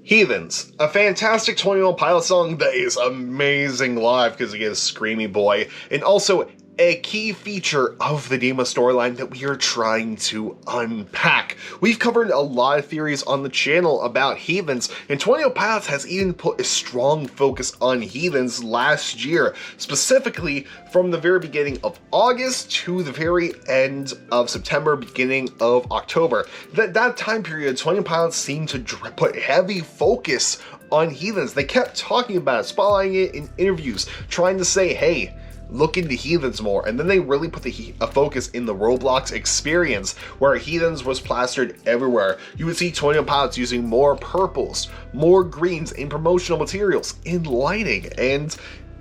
Heathens, a fantastic 21 Pilot song that is amazing live because it is Screamy Boy, and also a key feature of the Dima storyline that we are trying to unpack. We've covered a lot of theories on the channel about Heathens, and 21 Pilots has even put a strong focus on Heathens last year, specifically from the very beginning of August to the very end of September, beginning of October. That time period, 21 Pilots seemed to put heavy focus on Heathens. They kept talking about it, spotlighting it in interviews, trying to say, hey, look into Heathens more, and then they really put a focus in the Roblox experience, where Heathens was plastered everywhere. You would see 21 Pilots using more purples, more greens in promotional materials, in lighting, and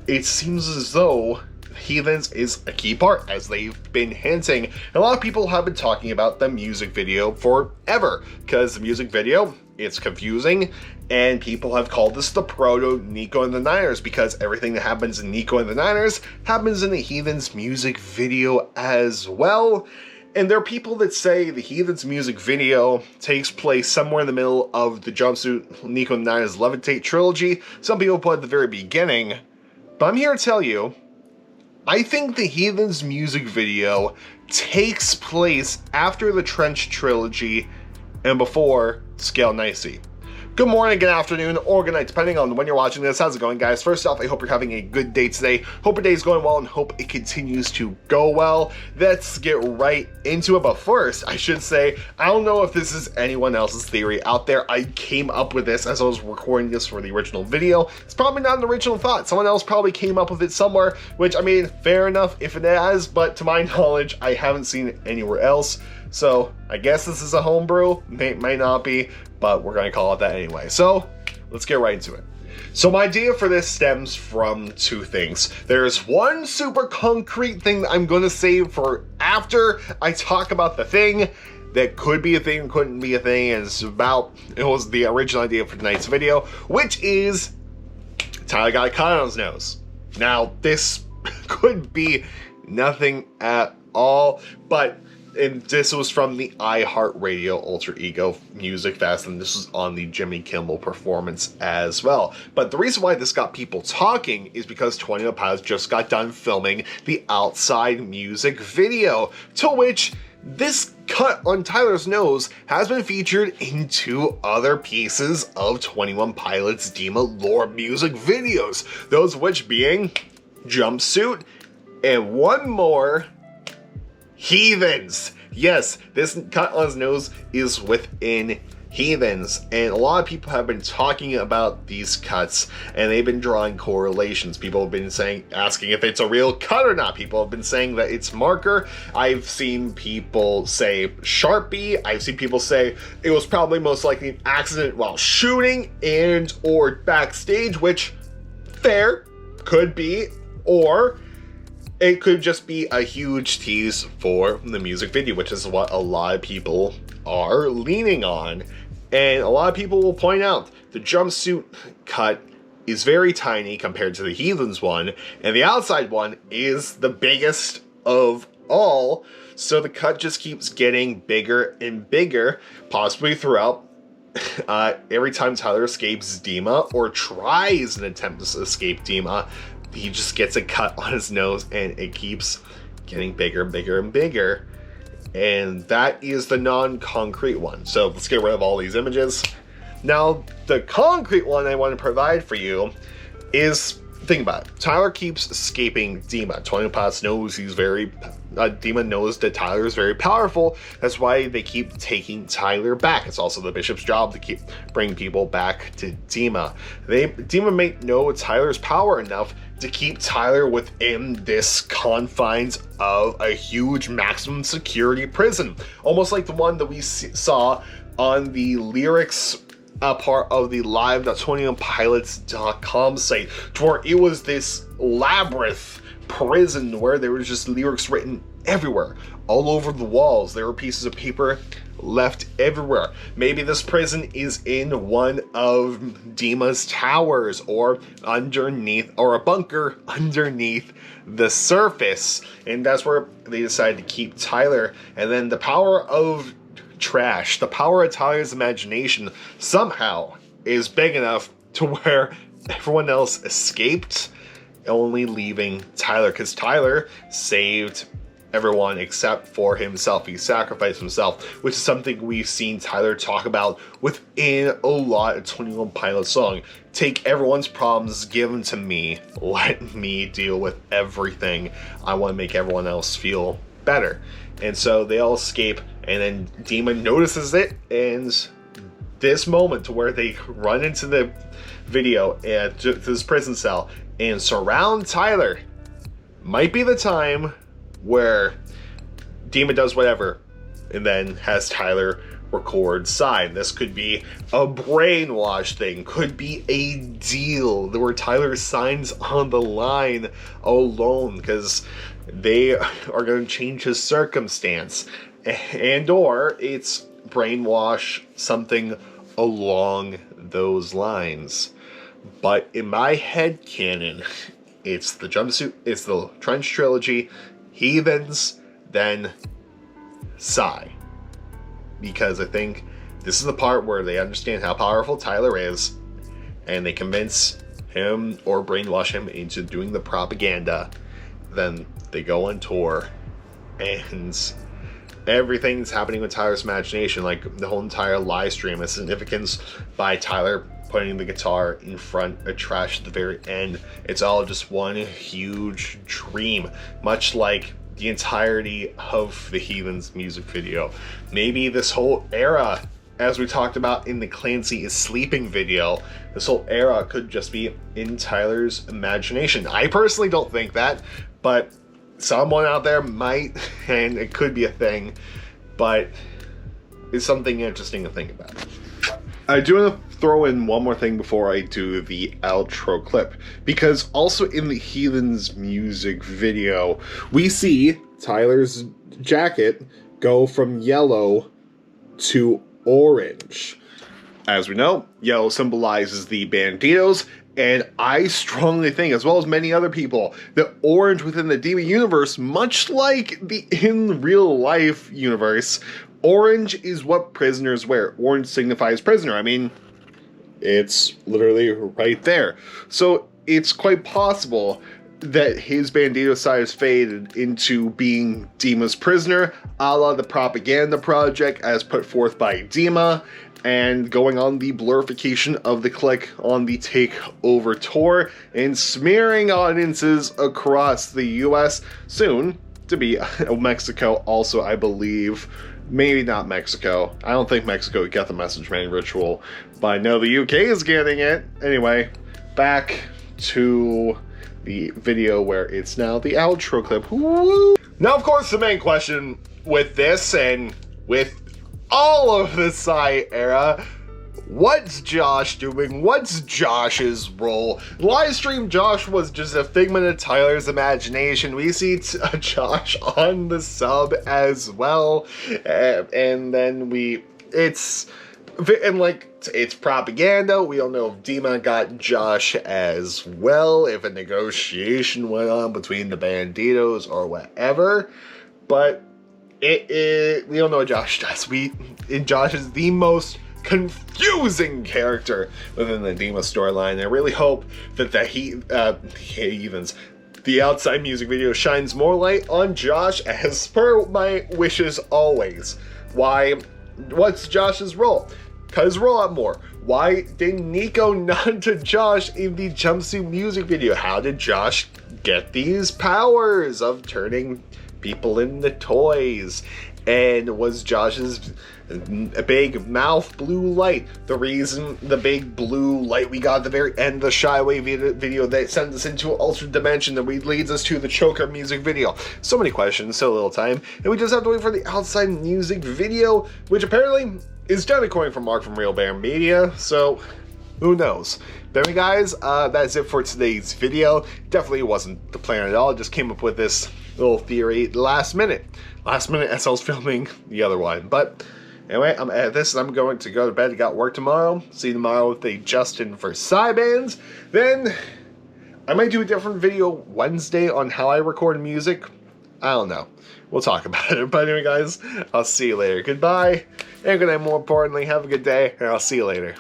it seems as though Heathens is a key part, as they've been hinting. And a lot of people have been talking about the music video forever, because the music video, it's confusing, and people have called this the proto Nico and the Niners, because everything that happens in Nico and the Niners happens in the Heathens music video as well. And there are people that say the Heathens music video takes place somewhere in the middle of the Jumpsuit Nico and the Niners Levitate trilogy. Some people put at the very beginning, but I'm here to tell you, I think the Heathens music video takes place after the Trench trilogy and before Scale Nicey. Good morning, good afternoon, or good night, depending on when you're watching this. How's it going, guys? First off, I hope you're having a good day today. Hope your day's going well and hope it continues to go well. Let's get right into it. But first, I should say, I don't know if this is anyone else's theory out there. I came up with this as I was recording this for the original video. It's probably not an original thought. Someone else probably came up with it somewhere, which, I mean, fair enough if it has, but to my knowledge, I haven't seen it anywhere else. So I guess this is a homebrew, might not be, but we're gonna call it that anyway. So let's get right into it. So my idea for this stems from two things. There's one super concrete thing that I'm gonna save for after I talk about the thing that could be a thing, couldn't be a thing, and it was the original idea for tonight's video, which is Tyler got a cut on his nose. Now, this could be nothing at all, but and this was from the iHeartRadio Alter Ego Music Fest, and this was on the Jimmy Kimmel performance as well. But the reason why this got people talking is because 21 Pilots just got done filming the Outside music video, to which this cut on Tyler's nose has been featured in two other pieces of 21 Pilots Dima lore music videos, those which being Jumpsuit and one more, Heathens. Yes, this cut on his nose is within Heathens, and a lot of people have been talking about these cuts, and they've been drawing correlations. People have been asking if it's a real cut or not. People have been saying that it's marker. I've seen people say Sharpie. I've seen people say it was probably most likely an accident while shooting and or backstage, which fair, could be, or it could just be a huge tease for the music video, which is what a lot of people are leaning on. And a lot of people will point out the Jumpsuit cut is very tiny compared to the Heathens one, and the Outside one is the biggest of all. So the cut just keeps getting bigger and bigger, possibly throughout every time Tyler escapes Dima or tries an attempt to escape Dima. He just gets a cut on his nose, and it keeps getting bigger and bigger and bigger. And that is the non-concrete one. So let's get rid of all these images. Now, the concrete one I want to provide for you is, think about it. Tyler keeps escaping Dima. 21 Pilots knows Dima knows that Tyler is very powerful. That's why they keep taking Tyler back. It's also the Bishop's job to keep bringing people back to Dima. Dima may know Tyler's power enough to keep Tyler within this confines of a huge maximum security prison. Almost like the one that we saw on the lyrics part of the live.21pilots.com site, to where it was this labyrinth prison where there was just lyrics written everywhere, all over the walls. There were pieces of paper left everywhere. Maybe this prison is in one of Dima's towers, or underneath, or a bunker underneath the surface, and that's where they decided to keep Tyler. And then the power of trash, the power of Tyler's imagination somehow is big enough to where everyone else escaped, only leaving Tyler, because Tyler saved everyone except for himself. He sacrificed himself, which is something we've seen Tyler talk about within a lot of 21 Pilots song. Take everyone's problems, give them to me, let me deal with everything. I want to make everyone else feel better. And so they all escape, and then Demon notices it, and this moment to where they run into the video and to this prison cell and surround Tyler might be the time where Demon does whatever and then has Tyler record sign. This could be a brainwash thing, could be a deal where Tyler signs on the line alone because they are going to change his circumstance, and or it's brainwash, something along those lines. But in my head canon, it's the jumpsuit, it's the Trench trilogy, Heathens, then SAI. Because I think this is the part where they understand how powerful Tyler is, and they convince him or brainwash him into doing the propaganda. Then they go on tour, and everything's happening with Tyler's imagination, like the whole entire live stream, a significance by Tyler putting the guitar in front of trash at the very end. It's all just one huge dream, much like the entirety of the Heathens music video. Maybe this whole era, as we talked about in the Clancy is Sleeping video, this whole era could just be in Tyler's imagination. I personally don't think that, but someone out there might, and it could be a thing, but it's something interesting to think about. I do want to throw in one more thing before I do the outro clip, because also in the Heathens music video, we see Tyler's jacket go from yellow to orange. As we know, yellow symbolizes the Banditos, and I strongly think, as well as many other people, that orange within the Demon universe, much like the in real life universe, orange is what prisoners wear. Orange signifies prisoner. I mean, it's literally right there. So it's quite possible that his Bandito side has faded into being Dima's prisoner, a la the propaganda project as put forth by Dima, and going on the blurification of the clique on the takeover tour, and smearing audiences across the US, soon to be Mexico also, I believe. Maybe not Mexico. I don't think Mexico got the message man ritual, but I know the UK is getting it. Anyway, back to the video where it's now the outro clip. Woo! Now, of course, the main question with this and with all of the SAI era, what's Josh doing? What's Josh's role? Livestream Josh was just a figment of Tyler's imagination. We see Josh on the sub as well, and then it's propaganda. We don't know if Dima got Josh as well, if a negotiation went on between the Banditos or whatever, but we don't know what Josh does. Josh is the most confusing character within the Dima storyline. I really hope that Heathens, the outside music video, shines more light on Josh, as per my wishes always. What's Josh's role? Cut his role out more. Why did Nico nod to Josh in the jumpsuit music video? How did Josh get these powers of turning people into toys? And was Josh's big mouth blue light the reason the big blue light we got at the very end of the Shy Away video that sends us into an alternate dimension that leads us to the Choker music video? So many questions, so little time, and we just have to wait for the outside music video, which apparently is done according to Mark from Real Bear Media, so who knows? But anyway, guys, that's it for today's video. Definitely wasn't the plan at all. Just came up with this little theory last minute as I was filming the other one. But anyway, I'm at this, and I'm going to go to bed. I got work tomorrow. See you tomorrow with the Justin for Psy bands. Then I might do a different video Wednesday on how I record music. I don't know. We'll talk about it. But anyway, guys, I'll see you later. Goodbye, and good night. More importantly, have a good day, and I'll see you later.